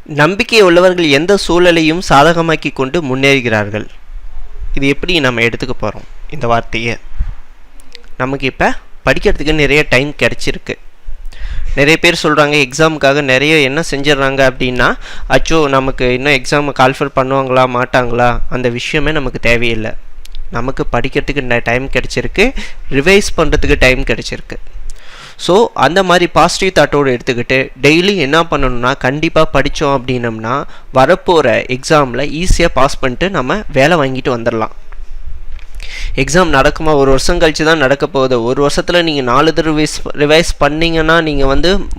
நம்பிக்கை உள்ளவர்கள் எந்த சூழலையும் சாதகமாக்கி கொண்டு முன்னேறுகிறார்கள். இது எப்படி நம்ம எடுத்துக்க போகிறோம் இந்த வார்த்தையை? நமக்கு இப்போ படிக்கிறதுக்கு நிறைய டைம் கிடச்சிருக்கு. நிறைய பேர் சொல்கிறாங்க எக்ஸாமுக்காக நிறைய என்ன செஞ்சிடறாங்க அப்படின்னா, அச்சோ நமக்கு இன்னும் எக்ஸாமை கால்ஃபர் பண்ணுவாங்களா மாட்டாங்களா, அந்த விஷயமே நமக்கு தேவையில்லை. நமக்கு படிக்கிறதுக்கு டைம் கிடச்சிருக்கு, ரிவைஸ் பண்ணுறதுக்கு டைம் கிடச்சிருக்கு. ஸோ அந்த மாதிரி பாசிட்டிவ் தாட்டோடு எடுத்துக்கிட்டு டெய்லி என்ன பண்ணணும்னா, கண்டிப்பாக படித்தோம் அப்படின்னம்னா வரப்போகிற எக்ஸாமில் ஈஸியாக பாஸ் பண்ணிட்டு நம்ம வேலை வாங்கிட்டு வந்துடலாம். எக்ஸாம் நடக்குமா, ஒரு வருஷம் கழிச்சு தான் நடக்க போகுது. ஒரு வருஷத்தில் நீங்கள் 4 தடவை ரிவைஸ் பண்ணிங்கன்னா நீங்கள்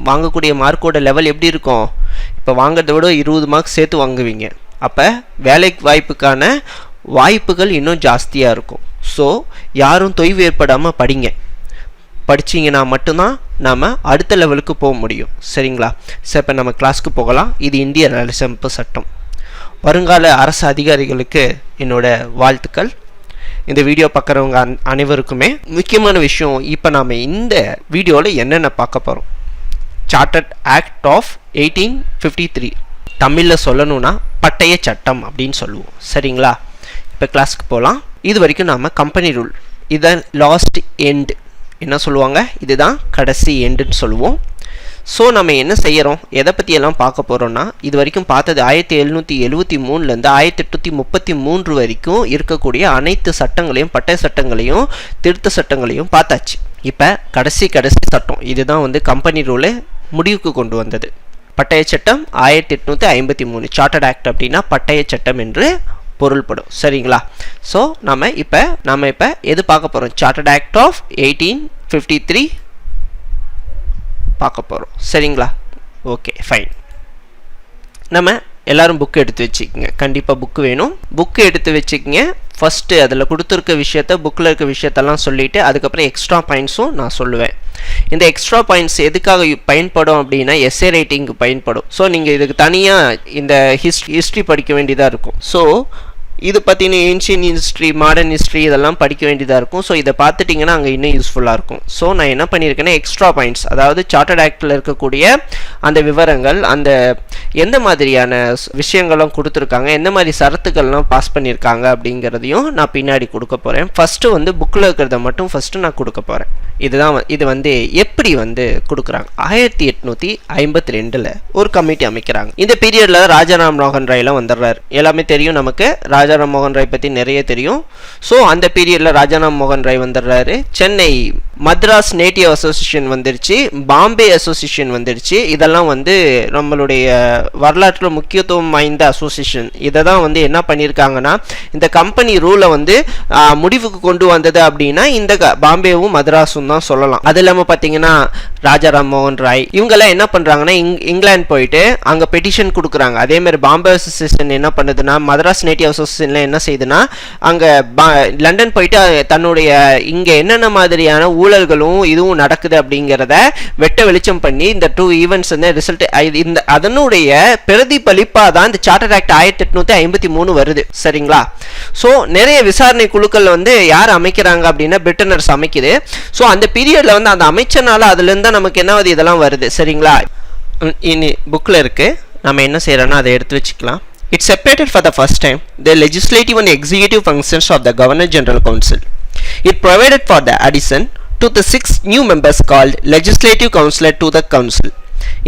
வாங்கக்கூடிய மார்க்கோட லெவல் எப்படி இருக்கும்? இப்போ வாங்கிறத விட 20 மார்க்ஸ் சேர்த்து வாங்குவீங்க. அப்போ வேலை வாய்ப்புக்கான வாய்ப்புகள் இன்னும் ஜாஸ்தியாக இருக்கும். ஸோ யாரும் தொய்வு ஏற்படாமல் படிங்க. படிச்சிங்கன்னா மட்டும்தான் நாம் அடுத்த லெவலுக்கு போக முடியும். சரிங்களா? சரி, இப்போ நம்ம கிளாஸ்க்கு போகலாம். இது இந்திய அரசமைப்பு சட்டம். வருங்கால அரசு அதிகாரிகளுக்கு என்னோட வாழ்த்துக்கள். இந்த வீடியோ பார்க்குறவங்க அனைவருக்குமே முக்கியமான விஷயம், இப்போ நாம் இந்த வீடியோவில் என்னென்ன பார்க்க போகிறோம். சார்ட்டர்ட் ஆக்ட் ஆஃப் 1853, தமிழில் சொல்லணும்னா பட்டய சட்டம் அப்படின்னு சொல்லுவோம். சரிங்களா? இப்போ கிளாஸ்க்கு போகலாம். இது வரைக்கும் நாம் கம்பெனி ரூல், இதுதான் லாஸ்ட் எண்ட் என்ன சொல்லுவாங்க, இதுதான் கடைசி எண்டுன்னு சொல்லுவோம். ஸோ நம்ம என்ன செய்கிறோம், எதை பற்றியெல்லாம் பார்க்க போகிறோன்னா, இது வரைக்கும் பார்த்தது 1773லேருந்து 1833 வரைக்கும் இருக்கக்கூடிய அனைத்து சட்டங்களையும், பட்டய சட்டங்களையும், திருத்த சட்டங்களையும் பார்த்தாச்சு. இப்போ கடைசி சட்டம், இதுதான் கம்பெனி ரூலை முடிவுக்கு கொண்டு வந்தது. பட்டய சட்டம் 1853, சார்ட்டர்ட் ஆக்ட் அப்படின்னா பட்டய சட்டம் என்று பொருள்படும். சரிங்களா? ஸோ நம்ம இப்போ எது பார்க்க போகிறோம், சார்ட்டர்ட் ஆக்ட் ஆஃப் 1853 பார்க்க போகிறோம். சரிங்களா? Okay, fine. நம்ம எல்லோரும் புக்கு எடுத்து வச்சுக்கோங்க. கண்டிப்பாக புக்கு வேணும். புக்கு எடுத்து வச்சுக்கோங்க. ஃபஸ்ட்டு அதில் கொடுத்துருக்க விஷயத்த, புக்கில் இருக்க விஷயத்தெல்லாம் சொல்லிவிட்டு அதுக்கப்புறம் எக்ஸ்ட்ரா பாயிண்ட்ஸும் நான் சொல்லுவேன். இந்த எக்ஸ்ட்ரா பாயிண்ட்ஸ் எதுக்காக பயன்படும் அப்படின்னா எஸ்ஏ ரைட்டிங்க்கு பயன்படும். ஸோ நீங்கள் இதுக்கு தனியாக இந்த ஹிஸ்ட்ரி படிக்க வேண்டியதாக இருக்கும். ஸோ இது பற்றின ஏன்ஷியன் ஹிஸ்ட்ரி, மாடர்ன் ஹிஸ்ட்ரி இதெல்லாம் படிக்க வேண்டியதாக இருக்கும். ஸோ இதை பார்த்துட்டிங்கன்னா அங்கே இன்னும் யூஸ்ஃபுல்லாக இருக்கும். ஸோ நான் என்ன பண்ணியிருக்கேன்னா எக்ஸ்ட்ரா பாயிண்ட்ஸ், அதாவது சார்ட்டர்ட் ஆக்டில் இருக்கக்கூடிய அந்த விவரங்கள், அந்த எந்த மாதிரியான விஷயங்களும் கொடுத்துருக்காங்க, எந்த மாதிரி சரத்துக்கள்லாம் பாஸ் பண்ணியிருக்காங்க அப்படிங்கிறதையும் நான் பின்னாடி கொடுக்க போகிறேன். ஃபஸ்ட்டு புக்கில் இருக்கிறத மட்டும் ஃபஸ்ட்டு நான் கொடுக்க போகிறேன். இது எப்படி கொடுக்குறாங்க. 1852 ஒரு கமிட்டி அமைக்கிறாங்க. இந்த பீரியடில் ராஜாராம் மோகன் ராய்லாம் வந்துடுறாரு. எல்லாமே தெரியும் நமக்கு, ராஜாராம் மோகன் ராய் பற்றி நிறைய தெரியும். ஸோ அந்த பீரியடில் ராஜாராம் மோகன் ராய் வந்துடுறாரு. சென்னை மദ്രാஸ் நேட்டிவ் அசோசியேஷன் வந்துருச்சு, பாம்பே அசோசியேஷன் வந்துருச்சு. இதெல்லாம் நம்மளுடைய வரலாற்றில் முக்கியத்துவம் வாய்ந்த அசோசியேஷன். இதை தான் என்ன பண்ணியிருக்காங்கன்னா, இந்த கம்பெனி ரூலை முடிவுக்கு கொண்டு வந்தது அப்படின்னா இந்த பாம்பேவும் மദ്രാஸும் தான் சொல்லலாம். அது இல்லாமல் பார்த்தீங்கன்னா ராஜாராம் மோகன் ராய் இவங்கெல்லாம் என்ன பண்ணுறாங்கன்னா, இங்கிலாந்து போயிட்டு அங்கே பெட்டிஷன் கொடுக்குறாங்க. அதேமாதிரி பாம்பே அசோசியேஷன் என்ன பண்ணுதுன்னா, மദ്രാஸ் நேட்டிவ் அசோசியேஷனில் என்ன செய்யுதுன்னா, அங்கே லண்டன் போயிட்டு தன்னுடைய இங்கே என்னென்ன மாதிரியான ஊழல்களும் இதுவும் நடக்குது அப்படிங்கிறத வெட்ட வெளிச்சம் பண்ணி இந்த 2 ஈவெண்ட்ஸ் ரிசல்ட் அதனுடைய பிரதிபலிப்பாக தான் இந்த சார்ட்டர்ட் ஆக்ட் 1853 வருது. சரிங்களா? ஸோ நிறைய விசாரணை குழுக்கள் யார் அமைக்கிறாங்க அப்படின்னா பிரிட்டனர்ஸ் அமைக்குது. ஸோ அந்த பீரியட்ல அந்த அமைச்சனால அதுலேருந்து நமக்கு என்ன இதெல்லாம் வருது. சரிங்களா? இனி புக்கில் இருக்குது, நம்ம என்ன செய்கிறோன்னா அதை எடுத்து வச்சுக்கலாம். It separated for the first time the legislative and executive functions of the Governor-General Council. It provided for the addition to the 6 new members called Legislative Counselor to the Council.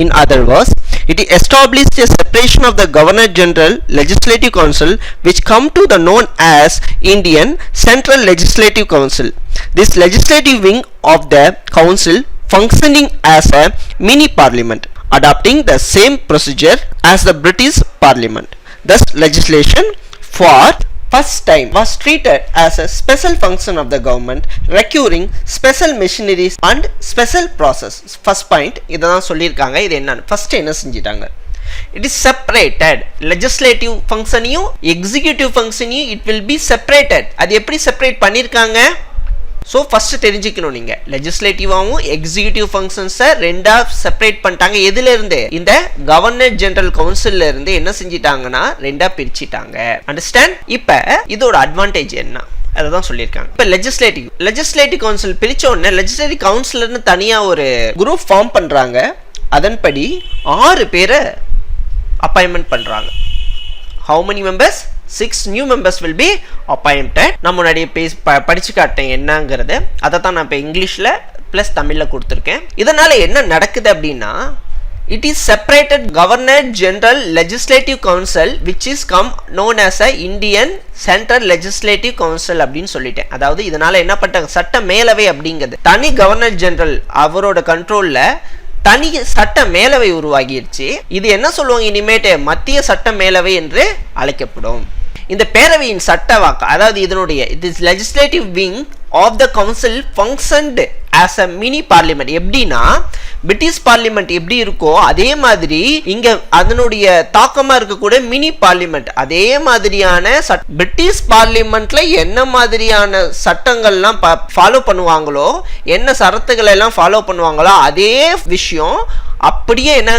In other words, it established a separation of the Governor-General Legislative Council which come to the known as Indian Central Legislative Council. This legislative wing of the council functioning as a mini parliament, adopting the same procedure as the British Parliament. Thus, legislation for first time was treated as a special function of the government, requiring special machineries and special process. First point, இதான் சொல்லியிருக்காங்க. இது என்னன்னு first என்ன செஞ்சிட்டாங்க, it is separated. legislative functionையும் executive functionையும் it will be separated. அது எப்படி separate பண்ணியிருக்காங்க? So first தெரிஞ்சுக்கணும், நீங்கள் லெஜிஸ்லேட்டிவாகவும் எக்ஸிக்யூட்டிவ் ஃபங்க்ஷன்ஸை ரெண்டாக செப்பரேட் பண்ணிட்டாங்க. எதுலேருந்து? இந்த கவர்னர் ஜெனரல் கவுன்சில்ல இருந்து என்ன செஞ்சிட்டாங்கன்னா ரெண்டாக பிரிச்சுட்டாங்க. அண்டர்ஸ்டாண்ட்? இப்போ இதோட அட்வான்டேஜ் என்ன அதான் சொல்லியிருக்காங்க. இப்போ லெஜிஸ்லேட்டிவ் கவுன்சில் பிரிச்ச உடனே லெஜிஸ்லேட்டிவ் கவுன்சிலர்னு தனியாக ஒரு குரூப் ஃபார்ம் பண்ணுறாங்க. அதன்படி 6 பேரை அப்பாயின்மெண்ட் பண்ணுறாங்க. How many members? 6 new members will be appointed. நான் முன்னாடியே படிச்சு காட்டேன் என்னங்கிறது. அதை தான் நான் இப்போ இங்கிலீஷில் ப்ளஸ் தமிழில் கொடுத்துருக்கேன். இதனால் என்ன நடக்குது அப்படின்னா, it is separated governor general legislative council which is known as a Indian Central Legislative Council அப்படின்னு சொல்லிட்டேன். அதாவது இதனால என்ன பண்ணாங்க, சட்ட மேலவை அப்படிங்கிறது தனி கவர்னர் ஜெனரல் அவரோட கண்ட்ரோல்ல தனி சட்ட மேலவை உருவாகிடுச்சு. இது என்ன சொல்லுவாங்க, இனிமேட்டு மத்திய சட்ட மேலவை என்று அழைக்கப்படும். இந்த பேரவையின் சட்ட வாக்கு, அதாவது இதனுடைய this legislative wing of the council functioned as a mini parliament. எப்படின்னா பிரிட்டிஷ் பார்லிமெண்ட் எப்படி இருக்கோ அதே மாதிரி இங்க அதனுடைய தாக்கமா இருக்கக்கூடிய மினி பார்லிமெண்ட். அதே மாதிரியான பிரிட்டிஷ் பார்லிமெண்ட்ல என்ன மாதிரியான சட்டங்கள்லாம் ஃபாலோ பண்ணுவாங்களோ, என்ன சரத்துக்களை எல்லாம் ஃபாலோ பண்ணுவாங்களோ அதே விஷயம் அப்படியே என்ன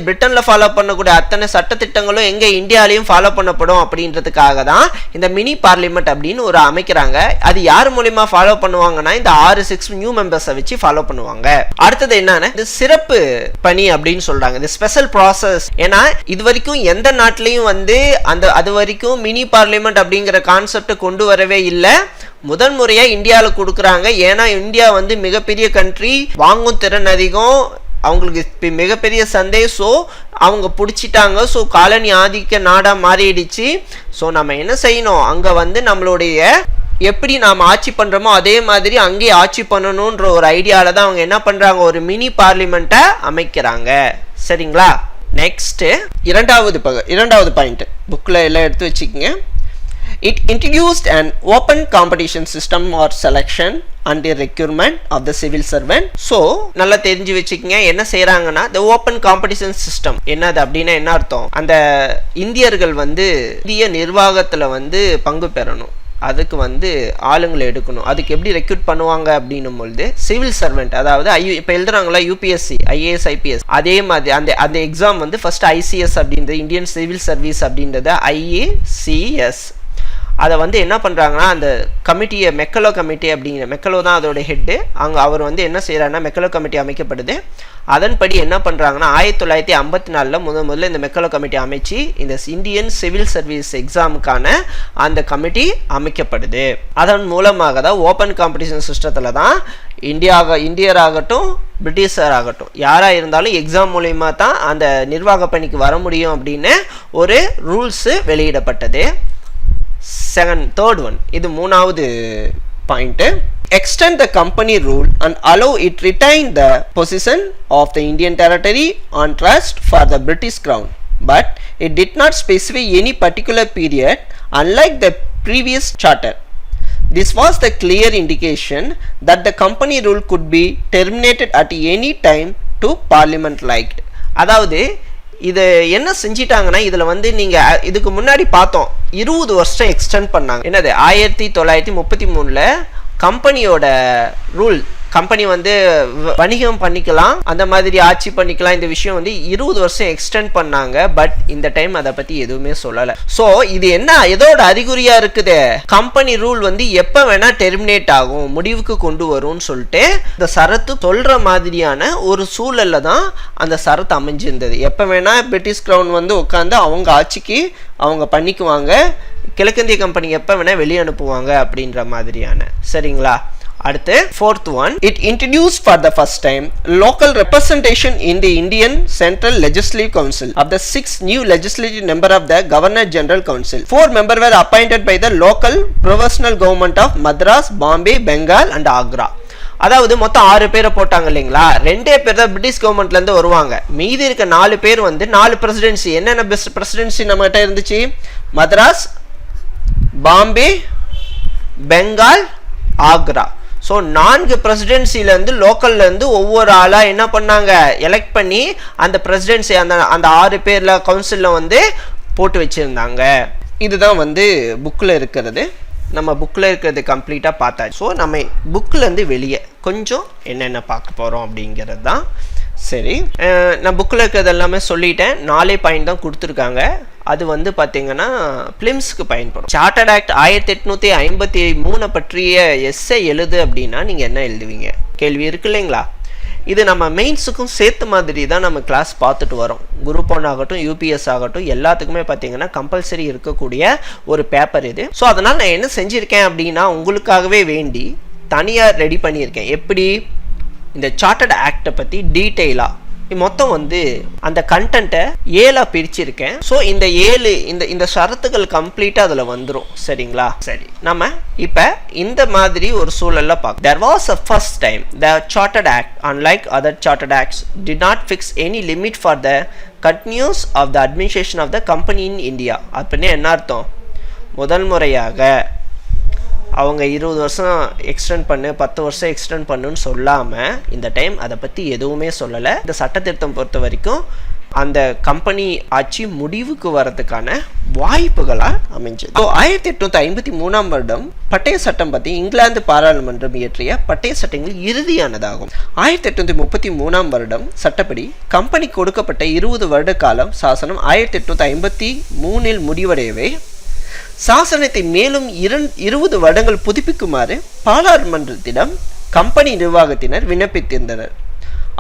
பிரிட்டன்ல ஃபாலோ பண்ணக்கூடிய அத்தனை சட்டத்திட்டங்களும் எங்க இந்தியாலையும் ஃபாலோ பண்ணப்படும் அப்படின்றதுக்காக தான் இந்த மினி பார்லிமெண்ட் அப்படின்னு ஒரு அமைக்கிறாங்க. அது யார் மூலியமா ஃபாலோ பண்ணுவாங்கன்னா இந்த 6 நியூ மெம்பர்ஸை வச்சு ஃபாலோ பண்ணுவாங்க. அடுத்தது என்னன்னா இது சிறப்பு பணி அப்படின்னு சொல்றாங்க, இந்த ஸ்பெஷல் ப்ராசஸ். ஏன்னா இது வரைக்கும் எந்த நாட்டிலையும் வந்து அது வரைக்கும் மினி பார்லிமெண்ட் அப்படிங்கிற கான்செப்ட் கொண்டு வரவே இல்லை. முதல் முறையா இந்தியாவில் கொடுக்குறாங்க. ஏன்னா இந்தியா வந்து மிகப்பெரிய கண்ட்ரி, வாங்கும் திறன் அதிகம், அவங்களுக்கு மிகப்பெரிய சந்தை. ஸோ அவங்க பிடிச்சிட்டாங்க. ஸோ காலனி ஆதிக்க நாடாக மாறிடுச்சு. ஸோ நம்ம என்ன செய்யணும், அங்கே வந்து நம்மளுடைய எப்படி நாம் ஆட்சி பண்ணுறோமோ அதே மாதிரி அங்கேயே ஆட்சி பண்ணணுன்ற ஒரு ஐடியாவில் தான் அவங்க என்ன பண்ணுறாங்க, ஒரு மினி பார்லிமெண்ட்டை அமைக்கிறாங்க. சரிங்களா? நெக்ஸ்ட்டு இரண்டாவது பாயிண்ட் புக்கில் எல்லாம் எடுத்து வச்சுக்கோங்க. It introduced an open competition system or selection and the recruitment of the civil servant. So நல்லா தெரிஞ்சு வச்சுக்கோங்க, என்ன செய்யறாங்கன்னா the open competition system என்னது அப்படின்னா என்ன அர்த்தம், அந்த இந்தியர்கள் வந்து இந்திய நிர்வாகத்தில் வந்து பங்கு பெறணும், அதுக்கு வந்து ஆளுங்களை எடுக்கணும். அதுக்கு எப்படி ரெக்ரூட் பண்ணுவாங்க அப்படின்னும் பொழுது சிவில் சர்வெண்ட், அதாவது இப்போ எழுதுறாங்களா யூபிஎஸ்சி, ஐஏஎஸ், ஐபிஎஸ், அதே மாதிரி அந்த எக்ஸாம் வந்து ஃபர்ஸ்ட் ஐசிஎஸ் அப்படின்றது, இந்தியன் சிவில் சர்வீஸ் அப்படின்றத ஐஏசிஎஸ். அதை வந்து என்ன பண்ணுறாங்கன்னா அந்த கமிட்டியை மெக்கலோ கமிட்டி அப்படிங்கிற, மெக்கலோ தான் அதோட ஹெட்டு. அவர் வந்து என்ன செய்கிறாருன்னா மெக்கலோ கமிட்டி அமைக்கப்படுது. அதன்படி என்ன பண்ணுறாங்கன்னா 1954 முதல்ல இந்த மெக்கலோ கமிட்டி அமைச்சு இந்த இந்தியன் சிவில் சர்வீஸ் எக்ஸாமுக்கான அந்த கமிட்டி அமைக்கப்படுது. அதன் மூலமாக தான் ஓப்பன் காம்படிஷன் சிஸ்டத்தில் தான் இந்தியராகட்டும் பிரிட்டிஷர் ஆகட்டும் யாராக இருந்தாலும் எக்ஸாம் மூலயமா தான் அந்த நிர்வாக பணிக்கு வர முடியும் அப்படின்னு ஒரு ரூல்ஸு வெளியிடப்பட்டது. third one, இது மூணாவது point. Extend the company rule and allow it retain the possession of the Indian territory on trust for the British Crown, but it did not specify any particular period unlike the previous charter. This was the clear indication that the company rule could be terminated at any time to Parliament liked. அதாவது இது என்ன செஞ்சிட்டாங்கன்னா, இதில் வந்து நீங்கள் இதுக்கு முன்னாடி பார்த்தோம் 20 வருஷம் எக்ஸ்டெண்ட் பண்ணாங்க. என்னது 1933 கம்பெனியோட ரூல், கம்பெனி வந்து வணிகம் பண்ணிக்கலாம், அந்த மாதிரி ஆட்சி பண்ணிக்கலாம், இந்த விஷயம் வந்து 20 வருஷம் எக்ஸ்டெண்ட் பண்ணாங்க. பட் இந்த டைம் அதை பற்றி எதுவுமே சொல்லலை. ஸோ இது என்ன எதோட அறிகுறியாக இருக்குது, கம்பெனி ரூல் வந்து எப்போ வேணால் டெர்மினேட் ஆகும், முடிவுக்கு கொண்டு வரும்னு சொல்லிட்டு இந்த சரத்து சொல்கிற மாதிரியான ஒரு சூழலில் தான் அந்த சரத்து அமைஞ்சிருந்தது. எப்போ வேணால் பிரிட்டிஷ் கிரவுன் வந்து உட்காந்து அவங்க ஆட்சிக்கு அவங்க பண்ணிக்குவாங்க, கிழக்கிந்திய கம்பெனி எப்போ வேணால் வெளியே அனுப்புவாங்க அப்படின்ற மாதிரியான. சரிங்களா? அடுத்து fourth one, it introduced for the first time local representation in the Indian Central Legislative Council of the 6 new legislative member of the Governor General Council. 4 members were appointed by the local provisional government of Madras, Bombay, Bengal and Agra. அதாவது மொத்தம் 6 பேரை போட்டாங்க இல்லைங்களா, 2 பேர் தான் British கவர்மெண்ட்ல இருந்து வருவாங்க. மீதி இருக்க 4 பேர் வந்து 4 பிரசிடென்சி. என்னென்ன பெஸ்ட் பிரசிடென்சி நம்மகிட்ட இருந்துச்சு, மദ്രാஸ், பாம்பே, பெங்கால், ஆக்ரா. ஸோ 4 பிரசிடென்சிலேருந்து லோக்கல்லேருந்து ஒவ்வொரு ஆளாக என்ன பண்ணாங்க, எலெக்ட் பண்ணி அந்த பிரசிடென்சி அந்த 6 பேரில் கவுன்சிலில் வந்து போட்டு வச்சுருந்தாங்க. இதுதான் வந்து புக்கில் இருக்கிறது. நம்ம புக்கில் இருக்கிறது கம்ப்ளீட்டாக பார்த்தாச்சு. ஸோ நம்ம புக்கிலேருந்து வெளியே கொஞ்சம் என்னென்ன பார்க்க போகிறோம் அப்படிங்கிறது தான். சரி, நான் புக்கில் இருக்கிறது எல்லாமே சொல்லிட்டேன். 4 பாயிண்ட் தான் கொடுத்துருக்காங்க. அது வந்து பார்த்தீங்கன்னா பிலிம்ஸ்க்கு பயன்படும். சார்ட்டர்ட் ஆக்ட் 1853 பற்றிய எஸ்ஸை எழுது அப்படின்னா நீங்கள் என்ன எழுதுவீங்க, கேள்வி இருக்கு இல்லைங்களா. இது நம்ம மெயின்ஸுக்கும் சேர்த்து மாதிரி தான் நம்ம கிளாஸ் பார்த்துட்டு வரோம். குரூப் 1 ஆகட்டும், யூபிஎஸ் ஆகட்டும், எல்லாத்துக்குமே பார்த்தீங்கன்னா கம்பல்சரி இருக்கக்கூடிய ஒரு பேப்பர் இது. ஸோ அதனால் நான் என்ன செஞ்சுருக்கேன் அப்படின்னா, உங்களுக்காகவே வேண்டி தனியாக ரெடி பண்ணியிருக்கேன். எப்படி இந்த சார்ட்டர்ட் ஆக்டை பற்றி டீட்டெயிலாக மொத்தம் வந்து அந்த கண்டென்ட்டை 7 பிரிச்சிருக்கேன். ஸோ இந்த 7 இந்த ஷரத்துகள் கம்ப்ளீட்டாக அதில் வந்துடும். சரிங்களா? சரி, நம்ம இப்போ இந்த மாதிரி ஒரு சூழல்ல பார்க்க. There was a first time the Chartered Act, unlike other Chartered Acts, did not fix any limit for the continuance of the administration of the company in India. அப்படின்னு என்ன அர்த்தம்? முதல் முறையாக அவங்க 20 வருஷம் எக்ஸ்டெண்ட் பண்ணு, 10 வருஷம் எக்ஸ்டெண்ட் பண்ணுன்னு சொல்லாமல் இந்த டைம் அதை பற்றி எதுவுமே சொல்லலை. இந்த சட்டத்திருத்தம் பொறுத்த வரைக்கும் அந்த கம்பெனி ஆட்சி முடிவுக்கு வரதுக்கான வாய்ப்புகளாக அமைஞ்சது. 1853 வருடம் பட்டய சட்டம் பற்றி இங்கிலாந்து பாராளுமன்றம் இயற்றிய பட்டய சட்டங்கள் இறுதியானதாகும். 1833 வருடம் சட்டப்படி கம்பெனி கொடுக்கப்பட்ட 20 வருட காலம் சாசனம் 1853 முடிவடையவே சாசனத்தை மேலும் 20 வருடங்கள் புதுப்பிக்குமாறு பாராளுமன்றத்திடம் கம்பெனி நிர்வாகத்தினர் விண்ணப்பித்திருந்தனர்.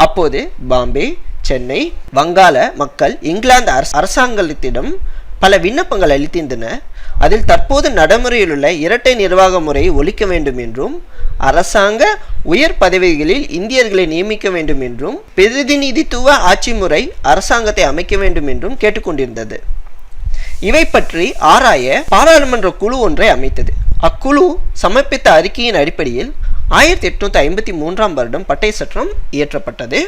அப்போது பாம்பே, சென்னை, வங்காள மக்கள் இங்கிலாந்து அரசாங்கத்திடம் பல விண்ணப்பங்கள் அளித்திருந்தனர். அதில் தற்போது நடைமுறையில் உள்ள இரட்டை நிர்வாக முறையை ஒழிக்க வேண்டும் என்றும், அரசாங்க உயர் பதவிகளில் இந்தியர்களை நியமிக்க வேண்டும் என்றும், பிரதிநிதித்துவ ஆட்சி முறை அரசாங்கத்தை அமைக்க வேண்டும் என்றும் கேட்டுக்கொண்டிருந்தது. இவை பற்றி ஆராய பாராளுமன்ற குழு ஒன்றை அமைத்தது. அக்குழு சமர்ப்பித்த அறிக்கையின் அடிப்படையில் 1853 வருடம் பட்டய சட்டம் இயற்றப்பட்டது.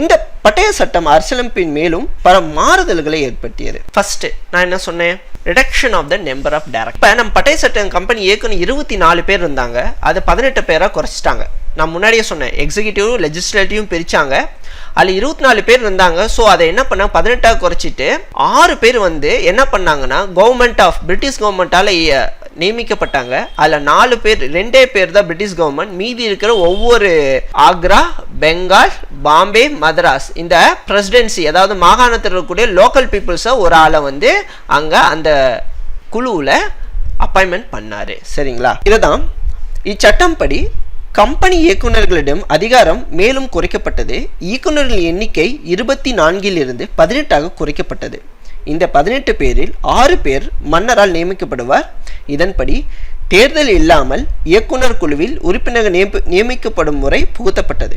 இந்த பட்டய சட்டம் அரசியலமைப்பின் மேலும் பல மாறுதல்களை ஏற்படுத்தியது. ஃபர்ஸ்ட் நான் என்ன சொன்னேன்? Reduction of the number of director. இப்போ நம்ம பட்டய சட்டம் கம்பெனி ஏற்கனவே 24 பேர் இருந்தாங்க, அது 18 பேராக குறைச்சிட்டாங்க. நான் முன்னாடியே சொன்னேன், எக்ஸிக்யூட்டிவ் லெஜிஸ்லேட்டிவும் பிரித்தாங்க. அதில் 24 பேர் இருந்தாங்க. ஸோ அதை என்ன பண்ணாங்க, 18ஆக குறைச்சிட்டு 6 பேர் வந்து என்ன பண்ணாங்கன்னா பிரிட்டிஷ் கவர்மெண்ட்டால் நியமிக்கப்பட்டாங்க. அதில் 4 பேர், 2 பேர் தான் பிரிட்டிஷ் கவர்மெண்ட். மீதி இருக்கிற ஒவ்வொரு ஆக்ரா, பெங்கால், பாம்பே, மദ്രാஸ் இந்த பிரசிடென்சி, அதாவது மாகாணத்தில் இருக்கக்கூடிய லோக்கல் பீப்புள்ஸை ஒரு ஆளை வந்து அங்கே அந்த குழுவில் அப்பாயின்மெண்ட் பண்ணார். சரிங்களா? இதுதான் இச்சட்டம் படி கம்பெனி இயக்குநர்களிடம் அதிகாரம் மேலும் குறைக்கப்பட்டது. இயக்குநர்கள் எண்ணிக்கை 24 18ஆக குறைக்கப்பட்டது. இந்த 18 பேரில் 6 பேர் மன்னரால் நியமிக்கப்படுவார். இதன்படி தேர்தல் இல்லாமல் இயக்குனர் குழுவில் உறுப்பினர்கள் நியமிக்கப்படும் முறை புகுத்தப்பட்டது.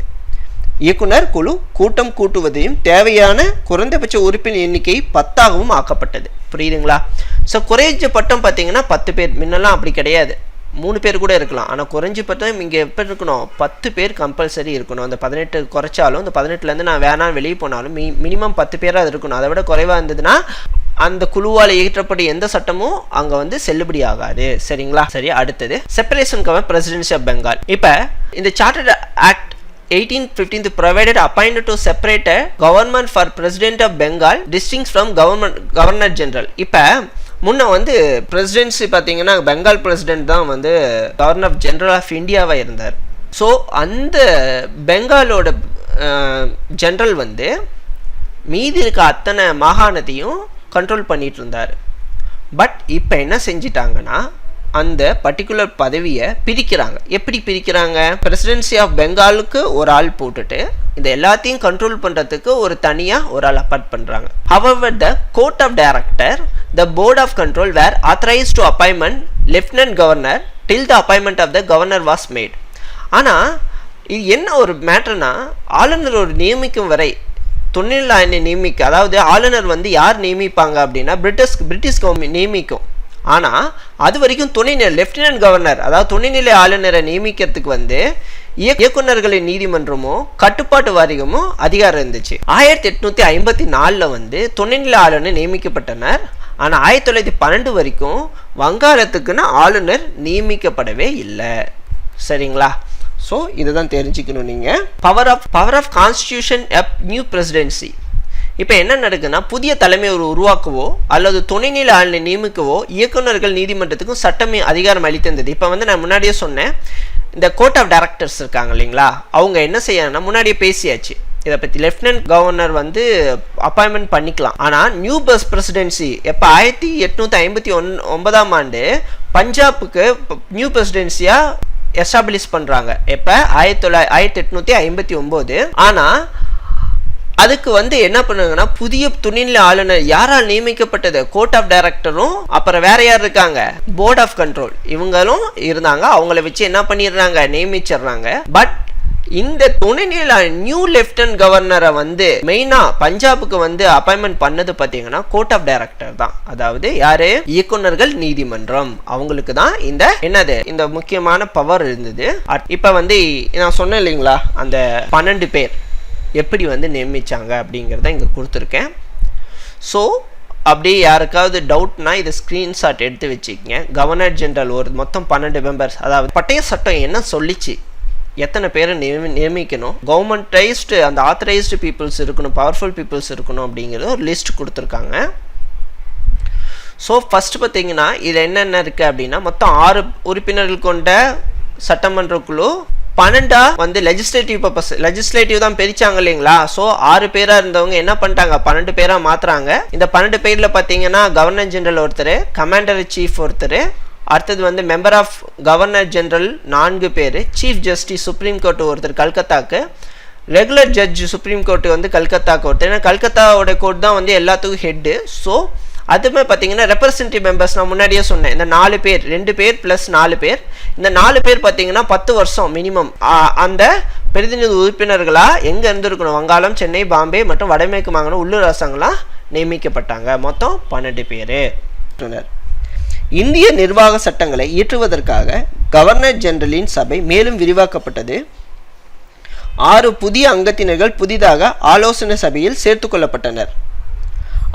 இயக்குனர் குழு கூட்டம் கூட்டுவதையும் தேவையான குறைந்தபட்ச உறுப்பினர் எண்ணிக்கை 10ஆகவும் ஆக்கப்பட்டது. புரியுதுங்களா? ஸோ குறைஞ்சபட்சம் பார்த்தீங்கன்னா 10 பேர். முன்னெல்லாம் அப்படி கிடையாது, 3 பேர் கூட இருக்கலாம். ஆனால் குறைஞ்சபட்சம் இங்கே எப்போ இருக்கணும்? 10 பேர் கம்பல்சரி இருக்கணும். அந்த 18 குறைச்சாலும், இந்த 18லேருந்து நான் வேணாம் வெளியே போனாலும் மினிமம் 10 பேராக இருக்கணும். அதை விட குறைவாக இருந்ததுன்னா அந்த குழுவால் இயற்றப்பட்ட எந்த சட்டமும் அங்கே வந்து செல்லுபடி ஆகாது. சரிங்களா? சரி, அடுத்தது separation cover presidency of Bengal. இப்போ இந்த chartered act 1815 provided appointed to separate a government for president of Bengal distinct from governor general. இப்போ முன்ன வந்து பிரசிடென்சி பார்த்தீங்கன்னா பெங்கால் பிரசிடென்ட் தான் வந்து கவர்னர் ஜெனரல் ஆஃப் இந்தியாவாக இருந்தார். ஸோ அந்த பெங்காலோட ஜெனரல் வந்து மீதி இருக்க அத்தனை மாகாணத்தையும் கண்ட்ரோல் பண்ணிட்டு இருந்தார். பட் இப்போ என்ன செஞ்சிட்டாங்கன்னா அந்த பர்டிகுலர் பதவியை பிரிக்கிறாங்க. எப்படி பிரிக்கிறாங்க? பிரசிடென்சி ஆஃப் பெங்காலுக்கு ஒரு ஆள் போட்டுட்டு இந்த எல்லாத்தையும் கண்ட்ரோல் பண்ணுறதுக்கு ஒரு தனியாக ஒரு ஆள் அப்பார்ட் பண்ணுறாங்க. However, the court of director, the board of control were authorized to appointment lieutenant governor till the appointment of the governor was made. ஆனால் இது என்ன ஒரு மேட்டர்னா, ஆளுநர் ஒரு நியமிக்கும் வரை துணைநிலை ஆளுநர் நியமிக்க, அதாவது ஆளுநர் வந்து யார் நியமிப்பாங்க அப்படின்னா பிரிட்டிஷ் கவர்மெண்ட் நியமிக்கும். ஆனால் அது வரைக்கும் துணைநிலை லெப்டினன்ட் கவர்னர், அதாவது துணைநிலை ஆளுநரை நியமிக்கிறதுக்கு வந்து இயக்குநர்களின் நீதிமன்றமோ கட்டுப்பாட்டு வாரியமோ அதிகாரம் இருந்துச்சு. 1854 வந்து துணைநிலை ஆளுநர் நியமிக்கப்பட்டனர். ஆனால் 1912 வரைக்கும் வங்காளத்துக்குன்னு ஆளுநர் நியமிக்கப்படவே இல்லை. சரிங்களா? ஸோ இதை தான் தெரிஞ்சுக்கணும் நீங்கள். Power of constitution of new presidency. இப்போ என்ன நடக்குதுன்னா, புதிய தலைமை உருவாக்கவோ அல்லது துணைநிலை ஆளுநரை நியமிக்கவோ இயக்குநர்கள் நீதிமன்றத்துக்கும் சட்டமே அதிகாரம் அளித்திருந்தது. இப்போ வந்து நான் முன்னாடியே சொன்னேன், இந்த கோர்ட் ஆஃப் டைரக்டர்ஸ் இருக்காங்க இல்லைங்களா, அவங்க என்ன செய்யணும்னா, முன்னாடியே பேசியாச்சு இதை பற்றி. லெஃப்டினன்ட் கவர்னர் வந்து அப்பாயின்மெண்ட் பண்ணிக்கலாம். ஆனால் நியூ பஸ் பிரசிடென்சி எப்போ 1859 பஞ்சாபுக்கு நியூ பிரசிடென்சியாக எஸ்டாப்ளிஷ் பண்றாங்க. எப்ப 1859. ஆனா அதுக்கு வந்து என்ன பண்ணுங்கன்னா புதிய துணைநிலை ஆளுநர் யாரால் நியமிக்கப்பட்டது? கோர்ட் ஆஃப் டைரக்டரும் அப்புறம் வேற யார் இருக்காங்க? போர்ட் ஆஃப் கண்ட்ரோல் இவங்களும் இருந்தாங்க. அவங்கள வச்சு என்ன பண்ணிடுறாங்க? நியமிச்சிடுறாங்க. பட் இந்த துணைநிலை நியூ லெப்டினன்ட் கவர்னரை வந்து மெயினா பஞ்சாபுக்கு வந்து அப்பாயின்மெண்ட் பண்ணது பாத்தீங்கன்னா கோர்ட் ஆஃப் டைரக்டர் தான். அதாவது யாரு? இயக்குநர்கள் நீதிமன்றம். அவங்களுக்கு தான் இந்த என்னது இந்த முக்கியமான பவர் இருந்தது. இப்ப வந்து நான் சொன்னேன் இல்லைங்களா அந்த 12 பேர் எப்படி வந்து நியமிச்சாங்க அப்படிங்கிறத இங்க கொடுத்துருக்கேன். ஸோ அப்படியே யாருக்காவது டவுட்னா இதை ஸ்கிரீன்ஷாட் எடுத்து வச்சுக்கங்க. கவர்னர் ஜெனரல் ஒரு மொத்தம் 12 மெம்பர்ஸ். அதாவது பட்டய சட்டம் என்ன சொல்லிச்சு, எத்தனை பேரை நியமிக்கணும், கவர்மெண்டைஸ்டு அந்த ஆத்தரைஸ்டு பீப்புள்ஸ் இருக்கணும், பவர்ஃபுல் பீப்புள்ஸ் இருக்கணும் அப்படிங்கிறது ஒரு லிஸ்ட் கொடுத்துருக்காங்க. ஸோ ஃபர்ஸ்ட் பார்த்தீங்கன்னா இதில் என்னென்ன இருக்குது அப்படின்னா மொத்தம் 6 உறுப்பினர்கள் கொண்ட சட்டமன்ற குழு. 12 வந்து லெஜிஸ்லேட்டிவ் பர்பஸ், லெஜிஸ்லேட்டிவ் தான் பிரிச்சாங்க இல்லைங்களா. ஸோ 6 பேரா இருந்தவங்க என்ன பண்ணிட்டாங்க 12 பேரா மாத்துறாங்க. இந்த 12 பேர்ல பார்த்தீங்கன்னா கவர்னர் ஜெனரல் ஒருத்தர், கமாண்டர் சீஃப் ஒருத்தர், அடுத்தது வந்து மெம்பர் ஆஃப் கவர்னர் ஜெனரல் 4 பேர், சீஃப் ஜஸ்டிஸ் சுப்ரீம் கோர்ட் ஒருத்தர் கல்கத்தாக்கு, ரெகுலர் ஜட்ஜ் சுப்ரீம் கோர்ட் வந்து கல்கத்தாக்கு ஒருத்தர். ஏன்னா கல்கத்தாவோட கோர்ட் தான் வந்து எல்லாத்துக்கும் ஹெட்டு. ஸோ அதுவுமே பார்த்தீங்கன்னா ரெப்ரசன்டேட்டிவ் மெம்பர்ஸ் நான் முன்னாடியே சொன்னேன். இந்த 4 பேர் 2 பேர் ப்ளஸ் 4 பேர், இந்த 4 பேர் பார்த்தீங்கன்னா 10 வருஷம் மினிமம் அந்த பிரதிநிதி உறுப்பினர்களாக எங்கே இருந்திருக்கணும்? வங்காளம், சென்னை, பாம்பே மற்றும் வடமேற்கு மாகாண உள்ளூர் அரசாங்களாக நியமிக்கப்பட்டாங்க. மொத்தம் 12 பேர். இந்திய நிர்வாக சட்டங்களை இயற்றுவதற்காக கவர்னர் ஜெனரலின் சபை மேலும் விரிவாக்கப்பட்டது. 6 புதிய அங்கத்தினர்கள் புதிதாக ஆலோசனை சபையில் சேர்த்து கொள்ளப்பட்டனர்.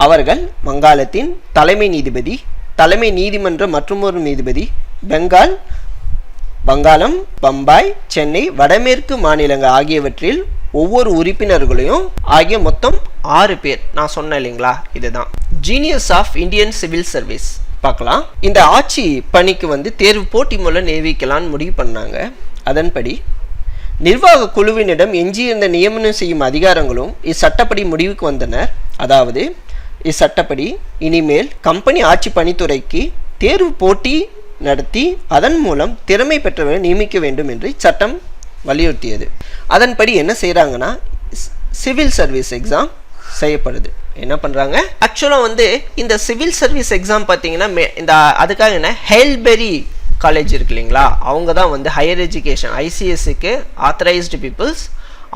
அவர்கள் வங்காளத்தின் தலைமை நீதிபதி, தலைமை நீதிமன்ற மற்றொரு நீதிபதி, வங்காளம், பம்பாய், சென்னை, வடமேற்கு மாநிலங்கள் ஆகியவற்றில் ஒவ்வொரு உறுப்பினர்களையும் ஆகிய மொத்தம் 6 பேர். நான் சொன்னேன் இல்லைங்களா, இதுதான் genius of Indian civil service. பார்க்கலாம். இந்த ஆட்சி பணிக்கு வந்து தேர்வு போட்டி மூலம் நியமிக்கலான்னு முடிவு பண்ணாங்க. அதன்படி நிர்வாக குழுவினிடம் எஞ்சியிருந்த நியமனம் செய்யும் அதிகாரங்களும் இச்சட்டப்படி முடிவுக்கு வந்தனர். அதாவது இச்சட்டப்படி இனிமேல் கம்பெனி ஆட்சி பணித்துறைக்கு தேர்வு போட்டி நடத்தி அதன் மூலம் திறமை பெற்றவரை நியமிக்க வேண்டும் என்று சட்டம் வலியுறுத்தியது. அதன்படி என்ன செய்கிறாங்கன்னா சிவில் சர்வீஸ் எக்ஸாம் செய்யப்படுது. என்ன பண்ணுறாங்க ஆக்சுவலாக வந்து இந்த சிவில் சர்வீஸ் எக்ஸாம் பார்த்தீங்கன்னா இந்த அதுக்காக என்ன ஹெயில்பெரி காலேஜ் இருக்கு இல்லைங்களா, அவங்க தான் வந்து ஹையர் எஜுகேஷன் ஐசிஎஸ்சிக்கு ஆத்தரைஸ்டு பீப்புள்ஸ்.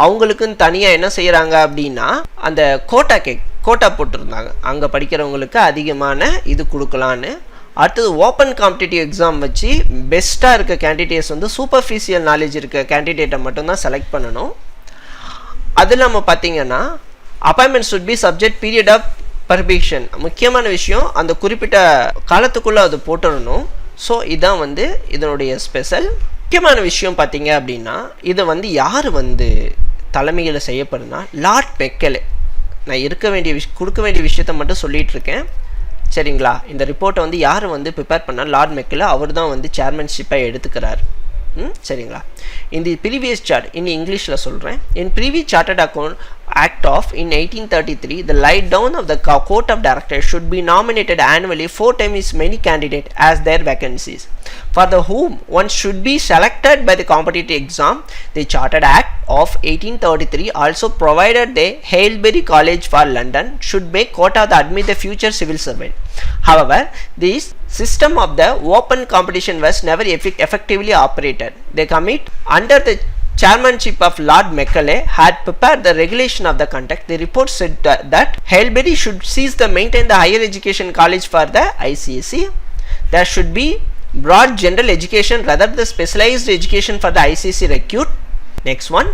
அவங்களுக்குன்னு தனியாக என்ன செய்கிறாங்க அப்படின்னா அந்த கோட்டா போட்டிருந்தாங்க. அங்கே படிக்கிறவங்களுக்கு அதிகமான இது கொடுக்கலான்னு. அடுத்தது ஓப்பன் காம்படிட்டிவ் எக்ஸாம் வச்சு பெஸ்ட்டாக இருக்க கேண்டிடேட்ஸ் வந்து சூப்பர்ஃபிஷியல் நாலேஜ் இருக்க கேண்டிடேட்டை மட்டும்தான் செலக்ட் பண்ணணும். அது இல்லாமல் பார்த்தீங்கன்னா appointment should be subject period of permission. முக்கியமான விஷயம் அந்த குறிப்பிட்ட காலத்துக்குள்ளே அது போட்டுடணும். ஸோ இதான் வந்து இதனுடைய ஸ்பெஷல். முக்கியமான விஷயம் பார்த்தீங்க அப்படின்னா இதை வந்து யார் வந்து தலைமையில் செய்யப்படுதுன்னா லார்ட் மெக்கலே. நான் கொடுக்க வேண்டிய விஷயத்த மட்டும் சொல்லிட்டு இருக்கேன் சரிங்களா. இந்த ரிப்போர்ட்டை வந்து யார் வந்து ப்ரிப்பேர் பண்ணால் லார்ட் மெக்கலே, அவர் தான் வந்து சேர்மன்ஷிப்பை எடுத்துக்கிறார். சரிங்களா. இந்த ப்ரீவியஸ் சார்ட் இன்னும் இங்கிலீஷில் சொல்கிறேன். இன் previous chartered account Act of in 1833, the lie down of the Court of Directors should be nominated annually 4 times as many candidates as their vacancies, for the whom one should be selected by the competitive exam. The Chartered Act of 1833 also provided the Haileybury College for London should make quota to admit the future civil servant. However, this system of the open competition was never effectively operated. The committee under the chairmanship of Lord Macaulay had prepared the regulation of the conduct. The report said that Haileybury should cease to maintain the higher education college for the ICSE. There should be broad general education rather than specialized education for the ICSE recruit. Next one,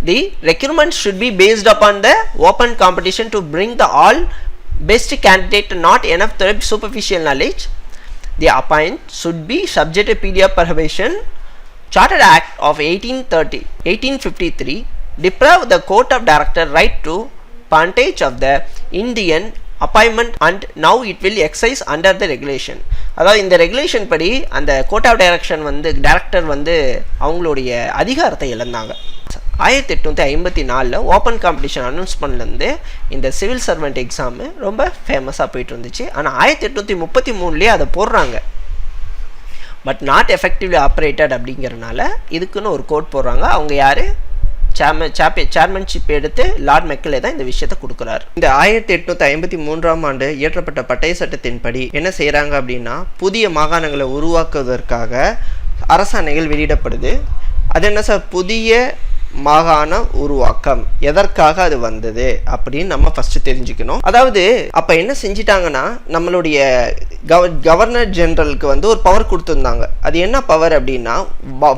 the recruitment should be based upon the open competition to bring the all best candidate, not enough to have superficial knowledge. The appointment should be subject to period of probation. Chartered Act of 1853 deprived the Court of Director right to patronage of the Indian appointment and now it will exercise under the regulation. அதாவது இந்த regulation படி அந்த court of director வந்து அவங்களுடைய அதிகாரத்தை இழந்தாங்க. 1854 open competition அனௌன்ஸ்மெண்ட்லேருந்து இந்த civil servant exam ரொம்ப ஃபேமஸாக போயிட்டு இருந்துச்சு. ஆனால் 1833 அதை போடுறாங்க. பட் நாட் எஃபெக்டிவ்லி ஆப்ரேட்டட் அப்படிங்கிறனால இதுக்குன்னு ஒரு கோட் போடுறாங்க. அவங்க யார்? சேர்மன்ஷிப் எடுத்து லார்ட் மெக்கலே தான் இந்த விஷயத்தை கொடுக்குறாரு. இந்த 1853ஆம் ஆண்டு இயற்றப்பட்ட பட்டய சட்டத்தின்படி என்ன செய்கிறாங்க அப்படின்னா, புதிய மாகாணங்களை உருவாக்குவதற்காக அரசாணைகள் வெளியிடப்படுது. அது என்ன சார்? புதிய மாகாண உருவாக்கம் எதற்காக அது வந்தது அப்படின்னு நம்ம ஃபர்ஸ்ட் தெரிஞ்சுக்கணும். அதாவது அப்ப என்ன செஞ்சிட்டாங்கன்னா, நம்மளுடைய கவர்னர் ஜெனரலுக்கு வந்து ஒரு பவர் கொடுத்துருந்தாங்க. அது என்ன பவர் அப்படின்னா,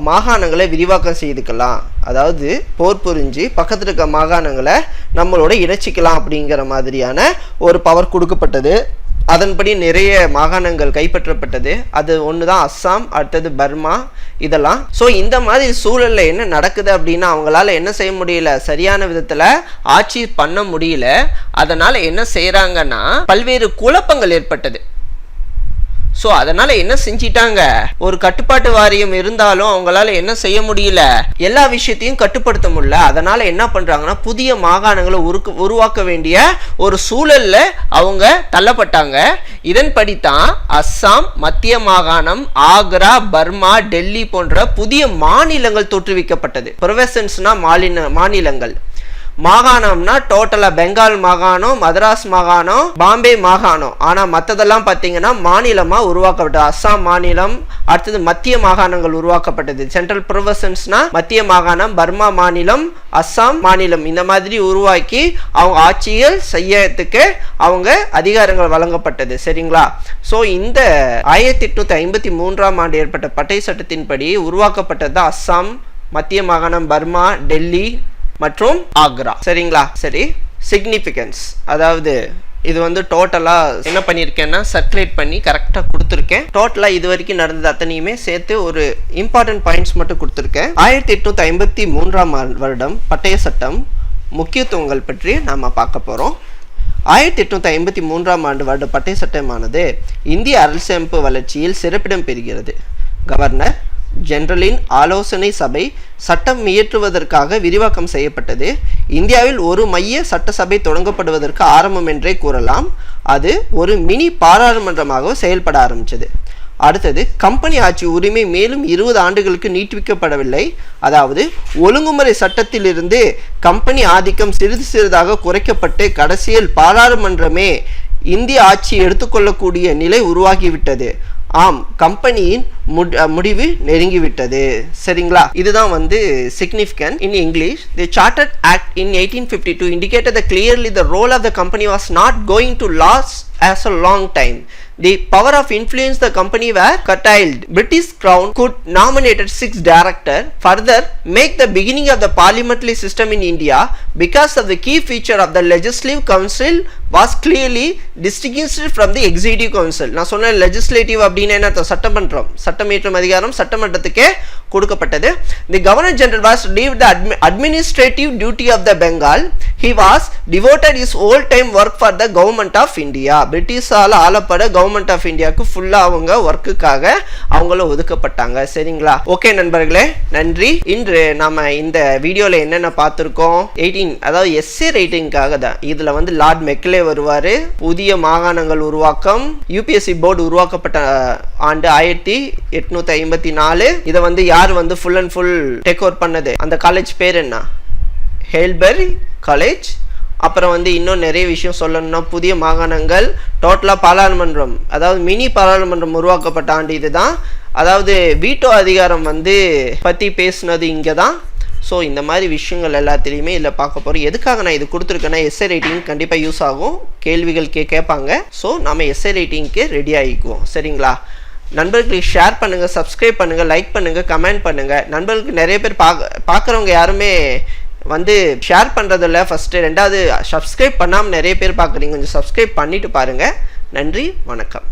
மாகாணங்களை விரிவாக்கம் செய்துக்கலாம், அதாவது போர் புரிஞ்சு பக்கத்தில் இருக்க மாகாணங்களை நம்மளோட இணைச்சிக்கலாம் அப்படிங்கிற மாதிரியான ஒரு பவர் கொடுக்கப்பட்டது. அதன்படி நிறைய மாகாணங்கள் கைப்பற்றப்பட்டது. அது ஒன்று தான் அஸ்ஸாம், அடுத்தது பர்மா, இதெல்லாம். ஸோ இந்த மாதிரி சூழலில் என்ன நடக்குது அப்படின்னா, அவங்களால என்ன செய்ய முடியல, சரியான விதத்தில் ஆட்சி பண்ண முடியல. அதனால் என்ன செய்கிறாங்கன்னா, பல்வேறு குழப்பங்கள் ஏற்பட்டது. ஸோ அதனால் என்ன செஞ்சிட்டாங்க, ஒரு கட்டுப்பாட்டு வாரியம் இருந்தாலும் அவங்களால என்ன செய்ய முடியல, எல்லா விஷயத்தையும் கட்டுப்படுத்த முடியல. அதனால் என்ன பண்ணுறாங்கன்னா, புதிய மாகாணங்களை உருவாக்க வேண்டிய ஒரு சூழலில் அவங்க தள்ளப்பட்டாங்க. இதன்படி தான் அஸ்ஸாம், மத்திய மாகாணம், ஆக்ரா, பர்மா, டெல்லி போன்ற புதிய மாநிலங்கள் தோற்றுவிக்கப்பட்டது. ப்ரொவின்சஸ்னா மாநிலங்கள், மாகாணம்னா டோட்டலாக பெங்கால் மாகாணம், மதராஸ் மாகாணம், பாம்பே மாகாணம். ஆனால் மற்றதெல்லாம் பார்த்தீங்கன்னா மாநிலமாக உருவாக்கப்பட்டது. அஸ்ஸாம் மாநிலம், அடுத்தது மத்திய மாகாணங்கள் உருவாக்கப்பட்டது. சென்ட்ரல் ப்ரொவின்சஸ்னா மத்திய மாகாணம், பர்மா மாநிலம், அஸ்ஸாம் மாநிலம், இந்த மாதிரி உருவாக்கி அவங்க ஆட்சிகள் செய்யறதுக்கு அவங்க அதிகாரங்கள் வழங்கப்பட்டது. சரிங்களா? ஸோ இந்த 1853ஆம் ஆண்டு ஏற்பட்ட பட்டய சட்டத்தின்படி உருவாக்கப்பட்டது தான் அஸ்ஸாம், மத்திய மாகாணம், பர்மா, டெல்லி மற்றும் ஆக்ரா. சரிங்களா? சரி, சிக்னிஃபிகன்ஸ், அதாவது இது வந்து டோட்டலாக என்ன பண்ணியிருக்கேன்னா சர்க்குலேட் பண்ணி கரெக்டாக கொடுத்துருக்கேன். டோட்டலாக இது வரைக்கும் நடந்தது அத்தனையுமே சேர்த்து ஒரு இம்பார்ட்டன்ட் பாயிண்ட்ஸ் மட்டும் கொடுத்துருக்கேன். 1853ஆம் வருடம் பட்டய சட்டம் முக்கியத்துவங்கள் பற்றி நாம் பார்க்க போகிறோம். 1853ஆம் ஆண்டு வருட பட்டய சட்டமானது இந்திய அரசியலமைப்பு வளர்ச்சியில் சிறப்பிடம் பெறுகிறது. கவர்னர் ஜெனரலின் ஆலோசனை சபை சட்டம் இயற்றுவதற்காக விரிவாக்கம் செய்யப்பட்டது. இந்தியாவில் ஒரு மைய சட்டசபை தொடங்கப்படுவதற்கு ஆரம்பம் என்றே கூறலாம். அது ஒரு மினி பாராளுமன்றமாக செயல்பட ஆரம்பித்தது. அடுத்தது, கம்பெனி ஆட்சி உரிமை மேலும் 20 ஆண்டுகளுக்கு நீட்டிக்கப்படவில்லை. அதாவது ஒழுங்குமுறை சட்டத்திலிருந்து கம்பெனி ஆதிக்கம் சிறிது சிறிதாக குறைக்கப்பட்டு கடைசியில் பாராளுமன்றமே இந்திய ஆட்சி எடுத்துக்கொள்ளக்கூடிய நிலை உருவாகிவிட்டது. ஆம், கம்பெனியின் முடிவு நெருங்கிவிட்டது. சரிங்களா? இதுதான் வந்து significant in English. The Chartered Act in 1852 indicated that clearly the role of the company was not going to last as a long time. The power of influence the company were curtailed. British Crown could nominate 6 directors. Further, make the beginning of the parliamentary system in India because of the key feature of the legislative council was clearly distinguished from the executive council. நான் சொன்ன legislative அப்படின்னா என்ன? சட்டமன்றம், சட்டமேற்றும் அதிகாரம் சட்டமன்றத்துக்கே கொடுக்கப்பட்டது. The Governor General was relieved the administrative duty of the Bengal. He was devoted his whole time work for the government of India. பிரிட்டிஷால ஆளப்பட government of இந்தியாவுக்கு ஃபுல்லாக அவங்க ஒர்க்குக்காக அவங்கள ஒதுக்கப்பட்டாங்க. சரிங்களா? ஓகே நண்பர்களே, நன்றி. இன்று நாம இந்த வீடியோவில் என்னென்ன பார்த்துருக்கோம், 18 அதாவது எஸ்ஏ ரைட்டிங்காக தான். இதில் வந்து லார்ட் மெக்கலே வருவார். புதிய மாகாணங்கள் உருவாக்கம், யூபிஎஸ்சி போர்டு உருவாக்கப்பட்ட ஆண்டு 1854. இதை வந்து யார் வந்து full and full take over பண்ணது, அந்த காலேஜ் பேர் என்ன? ஹேல்பரி காலேஜ். அப்புறம் வந்து இன்னும் நிறைய விஷயம் சொல்லணும்னா, புதிய மாகாணங்கள், டோட்டலாக பாராளுமன்றம், அதாவது மினி பாராளுமன்றம் உருவாக்கப்பட்ட ஆண்டு இதுதான். அதாவது வீட்டோ அதிகாரம் வந்து பற்றி பேசுனது இங்கே தான். ஸோ இந்த மாதிரி விஷயங்கள் எல்லாத்துலேயுமே இதில் பார்க்க போகிறோம். எதுக்காக நான் இது கொடுத்துருக்கேன்னா, எஸ்ஏ ரைட்டிங் கண்டிப்பாக யூஸ் ஆகும், கேள்விகள் கேட்பாங்க. ஸோ நம்ம எஸ்ஏ ரைட்டிங்க்கு ரெடி ஆகிக்குவோம். சரிங்களா? நண்பர்களுக்கு ஷேர் பண்ணுங்கள், சப்ஸ்கிரைப் பண்ணுங்கள், லைக் பண்ணுங்கள், கமெண்ட் பண்ணுங்கள். நண்பர்களுக்கு நிறைய பேர் பார்க்குறவங்க யாருமே வந்து ஷேர் பண்ணுறதில்ல ஃபஸ்ட்டு. ரெண்டாவது, சப்ஸ்கிரைப் பண்ணாமல் நிறைய பேர் பார்க்குறீங்க, கொஞ்சம் சப்ஸ்கிரைப் பண்ணிவிட்டு பாருங்கள். நன்றி, வணக்கம்.